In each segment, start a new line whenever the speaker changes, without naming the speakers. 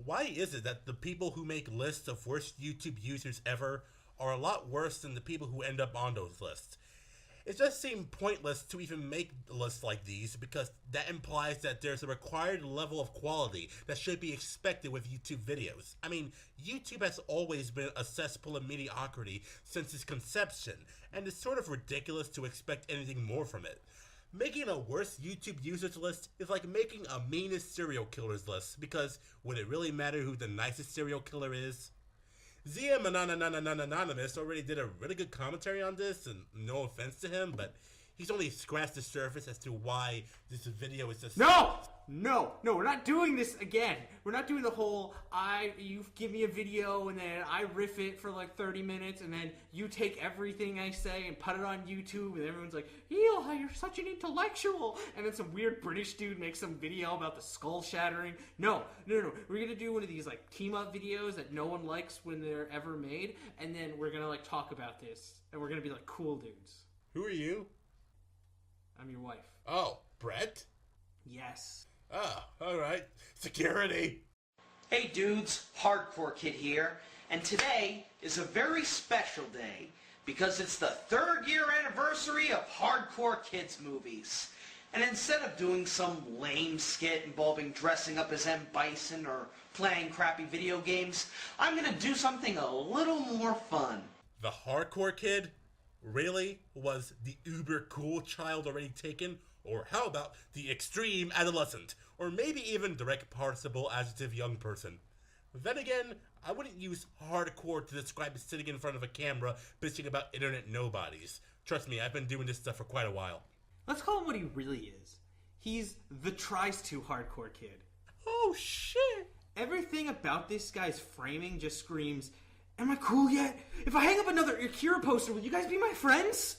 why is it that the people who make lists of worst YouTube users ever are a lot worse than the people who end up on those lists? It just seems pointless to even make lists like these because that implies that there's a required level of quality that should be expected with YouTube videos. I mean, YouTube has always been a cesspool of mediocrity since its conception, and it's sort of ridiculous to expect anything more from it. Making a worst YouTube users list is like making a meanest serial killers list, because would it really matter who the nicest serial killer is? ZM Anonymous already did a really good commentary on this, and no offense to him, but he's only scratched the surface as to why this video is just...
No, we're not doing this again. We're not doing the whole, you give me a video and then I riff it for like 30 minutes and then you take everything I say and put it on YouTube and everyone's like, Eli, you're such an intellectual. And then some weird British dude makes some video about the skull shattering. No. We're going to do one of these like team up videos that no one likes when they're ever made. And then we're going to like talk about this and we're going to be like cool dudes.
Who are you?
I'm your wife.
Oh, Brett?
Yes.
Oh, alright. Security!
Hey dudes, Hardcore Kid here, and today is a very special day because it's the 3rd year anniversary of Hardcore Kids movies. And instead of doing some lame skit involving dressing up as M. Bison or playing crappy video games, I'm gonna do something a little more fun.
The Hardcore Kid? Really? Was the uber cool child already taken? Or how about the extreme adolescent? Or maybe even direct participle adjective young person? Then again, I wouldn't use hardcore to describe sitting in front of a camera bitching about internet nobodies. Trust me, I've been doing this stuff for quite a while.
Let's call him what he really is. He's the tries-to hardcore kid.
Oh shit!
Everything about this guy's framing just screams, am I cool yet? If I hang up another Akira poster, will you guys be my friends?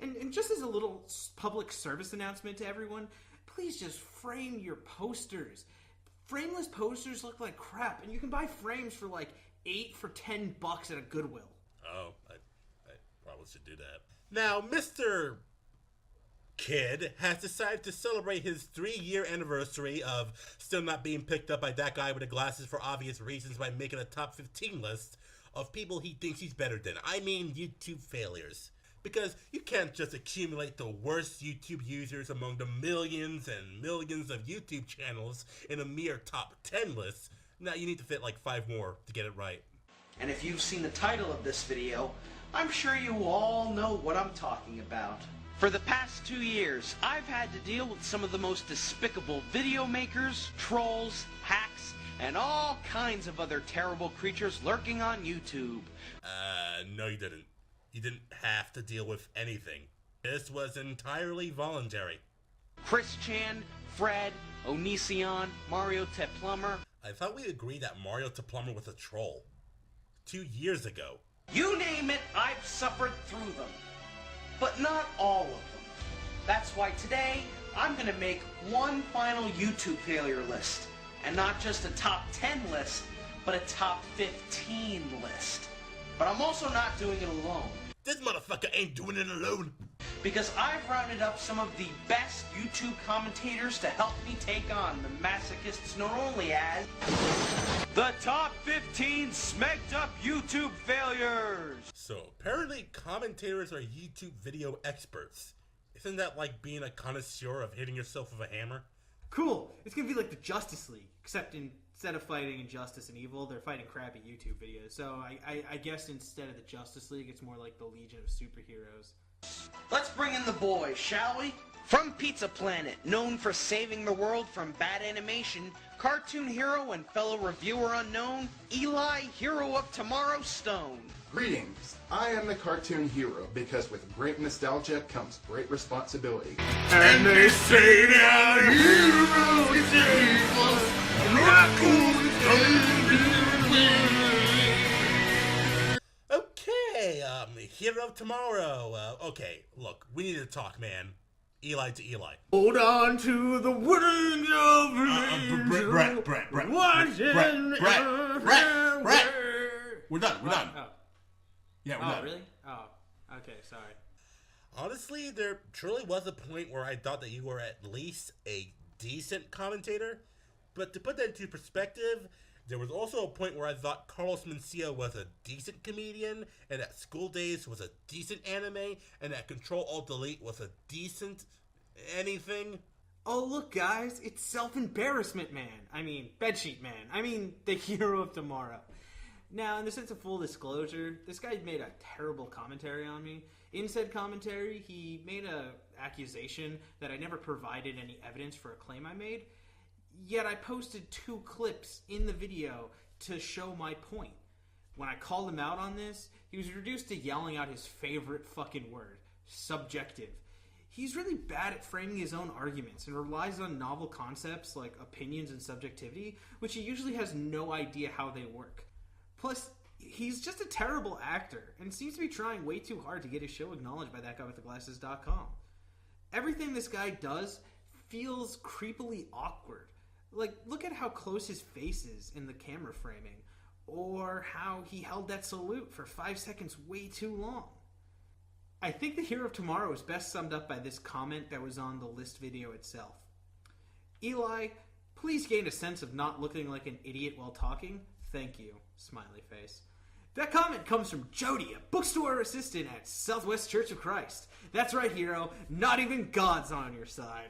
And just as a little public service announcement to everyone, please just frame your posters. Frameless posters look like crap, and you can buy frames for like $8 for $10 at a Goodwill.
Oh, I probably should do that. Now, Mr. Kid has decided to celebrate his 3-year anniversary of still not being picked up by that guy with the glasses for obvious reasons by making a top 15 list of people he thinks he's better than. I mean, YouTube failures. Because you can't just accumulate the worst YouTube users among the millions and millions of YouTube channels in a mere top 10 list. Now you need to fit like 5 more to get it right.
And if you've seen the title of this video, I'm sure you all know what I'm talking about. For the past 2 years, I've had to deal with some of the most despicable video makers, trolls, hacks, and all kinds of other terrible creatures lurking on YouTube.
No you didn't. You didn't have to deal with anything. This was entirely voluntary.
Chris Chan, Fred, Onision, Mario Teplumber.
I thought we agreed that Mario Teplumber was a troll 2 years ago.
You name it, I've suffered through them. But not all of them. That's why today, I'm gonna make one final YouTube failure list. And not just a top 10 list, but a top 15 list. But I'm also not doing it alone.
This motherfucker ain't doing it alone.
Because I've rounded up some of the best YouTube commentators to help me take on the masochists known only as the top 15 smegged up YouTube failures.
So apparently commentators are YouTube video experts. Isn't that like being a connoisseur of hitting yourself with a hammer?
Cool. It's gonna be like the Justice League, except instead of fighting injustice and evil, they're fighting crappy YouTube videos. So I guess instead of the Justice League, it's more like the Legion of Superheroes.
Let's bring in the boys, shall we? From Pizza Planet, known for saving the world from bad animation, cartoon hero and fellow reviewer unknown, Eli, hero of Tomorrow Stone.
Greetings. I am the cartoon hero because with great nostalgia comes great responsibility.
And they say that heroes save us, Okay, hero of tomorrow. Okay, look, we need to talk, man. Eli to Eli.
Hold on to the wings of an angel.
Brett. We're done.
Oh.
Yeah, we're
Oh,
done.
really? Oh, okay, sorry.
Honestly, there truly was a point where I thought that you were at least a decent commentator. But to put that into perspective, There was also a point where I thought Carlos Mencia was a decent comedian, and that School Days was a decent anime, and that Control-Alt-Delete was a decent anything.
Oh, look, guys, it's Self-Embarrassment Man. I mean, Bedsheet Man. I mean, the hero of tomorrow. Now, in the sense of full disclosure, this guy made a terrible commentary on me. In said commentary, he made an accusation that I never provided any evidence for a claim I made. Yet I posted 2 clips in the video to show my point. When I called him out on this, he was reduced to yelling out his favorite fucking word, subjective. He's really bad at framing his own arguments and relies on novel concepts like opinions and subjectivity, which he usually has no idea how they work. Plus, he's just a terrible actor and seems to be trying way too hard to get his show acknowledged by thatguywiththeglasses.com. Everything this guy does feels creepily awkward. Like, look at how close his face is in the camera framing, or how he held that salute for 5 seconds way too long. I think the hero of tomorrow is best summed up by this comment that was on the list video itself. Eli, please gain a sense of not looking like an idiot while talking. Thank you. Smiley face. That comment comes from Jody, a bookstore assistant at Southwest Church of Christ. That's right, hero. Not even God's on your side.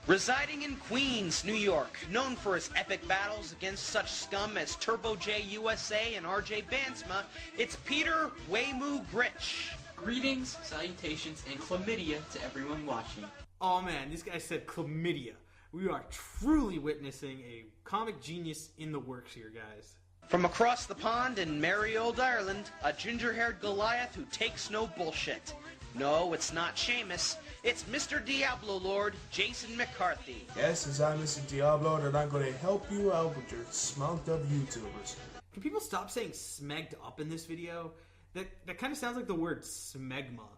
Residing in Queens, New York, known for his epic battles against such scum as Turbo J USA and RJ Bansma, it's Peter Waymu Gritch.
Greetings, salutations, and chlamydia to everyone watching.
Oh man, this guy said chlamydia. We are truly witnessing a comic genius in the works here, guys.
From across the pond in merry old Ireland, a ginger-haired Goliath who takes no bullshit. No, it's not Seamus. It's Mr. Diablo Lord, Jason McCarthy.
Yes, as I'm Mr. Diablo, and I'm going to help you out with your smugged up YouTubers.
Can people stop saying smegged up in this video? That kind of sounds like the word smegma.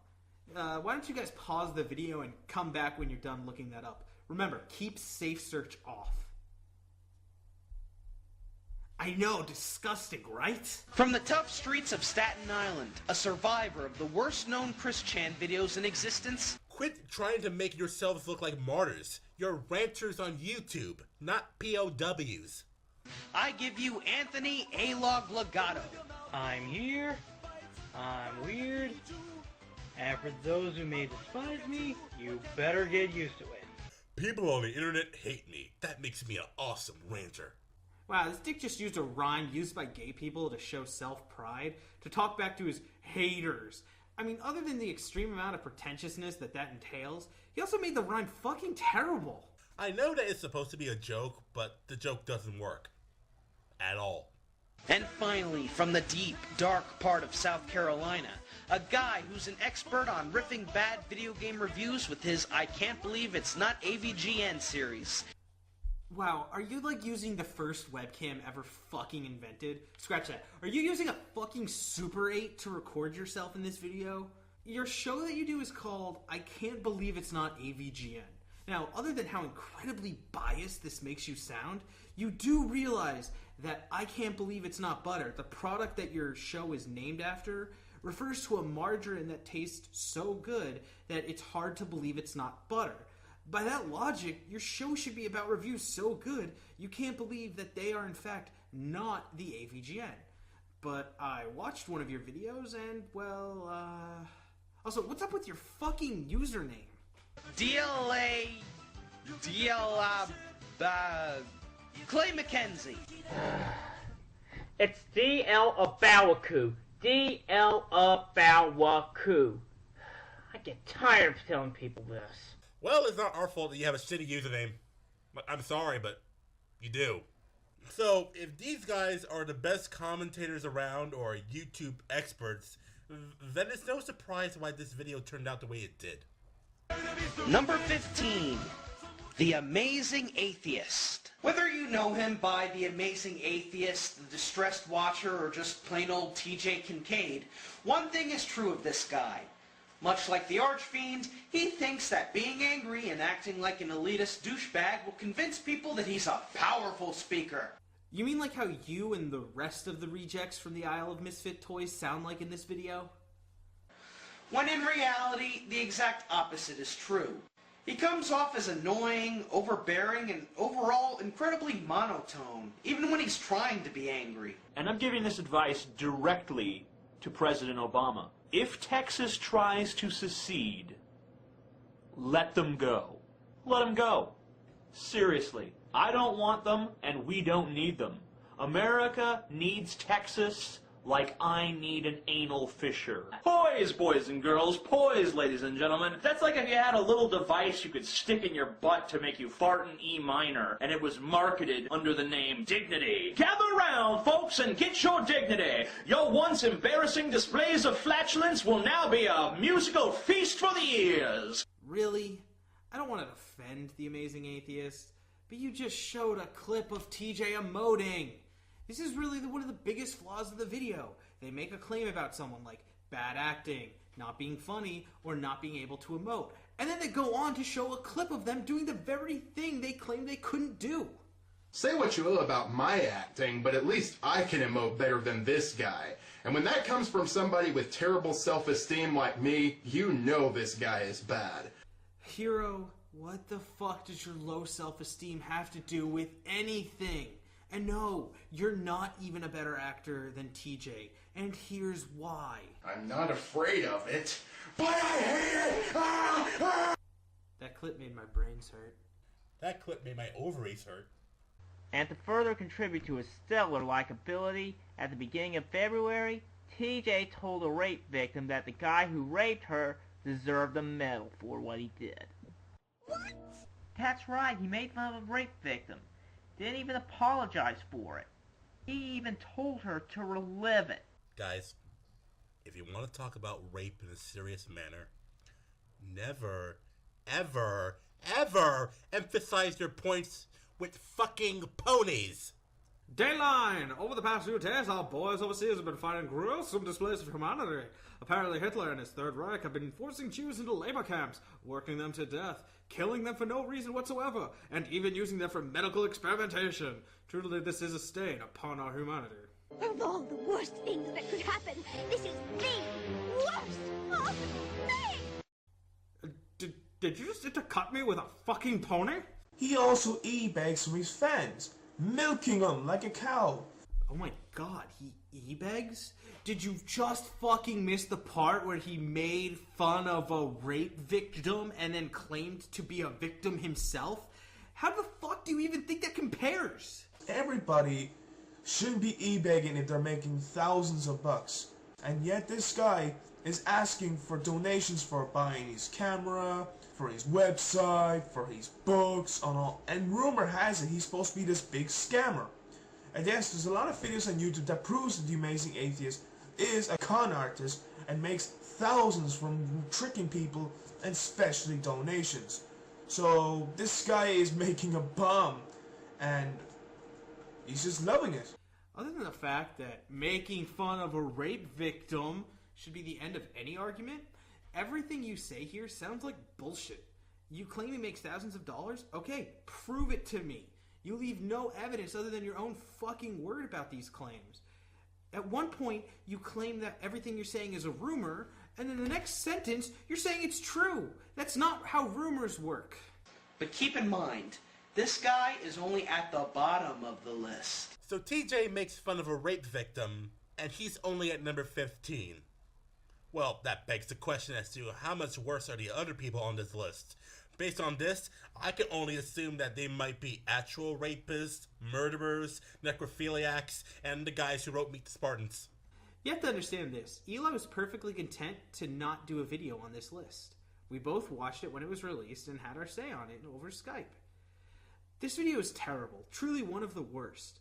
Why don't you guys pause the video and come back when you're done looking that up? Remember, keep safe search off. I know, disgusting, right?
From the tough streets of Staten Island, a survivor of the worst-known Chris Chan videos in existence.
Quit trying to make yourselves look like martyrs. You're ranters on YouTube, not POWs.
I give you Anthony A-Log Legato.
I'm here, I'm weird, and for those who may despise me, you better get used to it.
People on the internet hate me. That makes me an awesome ranter.
Wow, this dick just used a rhyme used by gay people to show self-pride, to talk back to his haters. I mean, other than the extreme amount of pretentiousness that entails, he also made the rhyme fucking terrible.
I know that it's supposed to be a joke, but the joke doesn't work. At all.
And finally, from the deep, dark part of South Carolina, a guy who's an expert on riffing bad video game reviews with his I Can't Believe It's Not AVGN series.
Wow, are you like using the first webcam ever fucking invented? Scratch that. Are you using a fucking Super 8 to record yourself in this video? Your show that you do is called I Can't Believe It's Not AVGN. Now, other than how incredibly biased this makes you sound, you do realize that I Can't Believe It's Not Butter, the product that your show is named after, refers to a margarine that tastes so good that it's hard to believe it's not butter. By that logic, your show should be about reviews so good you can't believe that they are in fact not the AVGN. But I watched one of your videos and, well, Also, what's up with your fucking username?
Clay McKenzie.
It's DL Abawaku. DL Abawaku. I get tired of telling people this.
Well, it's not our fault that you have a shitty username. I'm sorry, but you do. So, if these guys are the best commentators around or YouTube experts, then it's no surprise why this video turned out the way it did.
Number 15. The Amazing Atheist. Whether you know him by The Amazing Atheist, The Distressed Watcher, or just plain old TJ Kincaid, one thing is true of this guy. Much like the Archfiend, he thinks that being angry and acting like an elitist douchebag will convince people that he's a powerful speaker.
You mean like how you and the rest of the rejects from the Isle of Misfit Toys sound like in this video?
When in reality, the exact opposite is true. He comes off as annoying, overbearing, and overall incredibly monotone, even when he's trying to be angry.
And I'm giving this advice directly to President Obama. If Texas tries to secede, let them go. Let them go. Seriously, I don't want them, and we don't need them. America needs Texas like I need an anal fissure. Poise, boys and girls, poise, ladies and gentlemen. That's like if you had a little device you could stick in your butt to make you fart in E minor, and it was marketed under the name Dignity. Gather round, folks, and get your dignity. Your once embarrassing displays of flatulence will now be a musical feast for the ears.
Really? I don't want to defend the amazing atheist, but you just showed a clip of TJ emoting. This is really one of the biggest flaws of the video. They make a claim about someone like bad acting, not being funny, or not being able to emote. And then they go on to show a clip of them doing the very thing they claimed they couldn't do.
Say what you will about my acting, but at least I can emote better than this guy. And when that comes from somebody with terrible self-esteem like me, you know this guy is bad.
Hero, what the fuck does your low self-esteem have to do with anything? And no, you're not even a better actor than TJ, and here's why.
I'm not afraid of it, but I hate it! Ah, ah.
That clip made my brains hurt.
That clip made my ovaries hurt.
And to further contribute to his stellar likability, at the beginning of February, TJ told a rape victim that the guy who raped her deserved a medal for what he did. What? That's right, he made fun of a rape victim. Didn't even apologize for it. He even told her to relive it.
Guys, if you want to talk about rape in a serious manner, never, ever, ever emphasize your points with fucking ponies.
Dayline! Over the past few days, our boys overseas have been finding gruesome displays of humanity. Apparently Hitler and his Third Reich have been forcing Jews into labor camps, working them to death, killing them for no reason whatsoever, and even using them for medical experimentation. Truly, this is a stain upon our humanity.
Of all the worst things that could happen, this is the worst thing!
Did you just intercut me with a fucking pony?
He also e-begs from his fans, milking them like a cow.
Oh my god, he e-begs? Did you just fucking miss the part where he made fun of a rape victim and then claimed to be a victim himself? How the fuck do you even think that compares?
Everybody shouldn't be e-begging if they're making thousands of bucks. And yet this guy is asking for donations for buying his camera, for his website, for his books, and all. And rumor has it he's supposed to be this big scammer. And yes, there's a lot of videos on YouTube that proves that the amazing atheist is a con artist and makes thousands from tricking people and especially donations. So this guy is making a bomb and he's just loving it.
Other than the fact that making fun of a rape victim should be the end of any argument, everything you say here sounds like bullshit. You claim he makes thousands of dollars? Okay, prove it to me. You leave no evidence other than your own fucking word about these claims. At one point, you claim that everything you're saying is a rumor, and in the next sentence, you're saying it's true. That's not how rumors work.
But keep in mind, this guy is only at the bottom of the list.
So TJ makes fun of a rape victim, and he's only at number 15. Well, that begs the question as to how much worse are the other people on this list. Based on this, I can only assume that they might be actual rapists, murderers, necrophiliacs, and the guys who wrote Meet the Spartans.
You have to understand this. Eli was perfectly content to not do a video on this list. We both watched it when it was released and had our say on it over Skype. This video is terrible, truly one of the worst.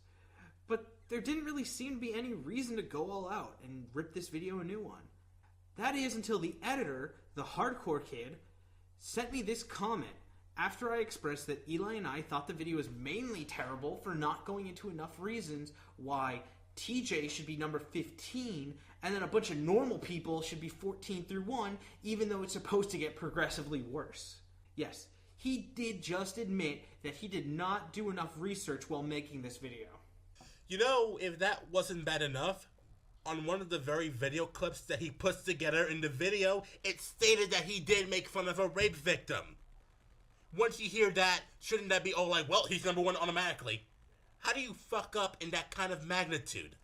But there didn't really seem to be any reason to go all out and rip this video a new one. That is until the editor, the hardcore kid, sent me this comment after I expressed that Eli and I thought the video was mainly terrible for not going into enough reasons why TJ should be number 15 and then a bunch of normal people should be 14 through 1, even though it's supposed to get progressively worse. Yes, he did just admit that he did not do enough research while making this video.
You know, if that wasn't bad enough, on one of the very video clips that he puts together in the video, it stated that he did make fun of a rape victim. Once you hear that, shouldn't that be all like, well, he's number one automatically? How do you fuck up in that kind of magnitude?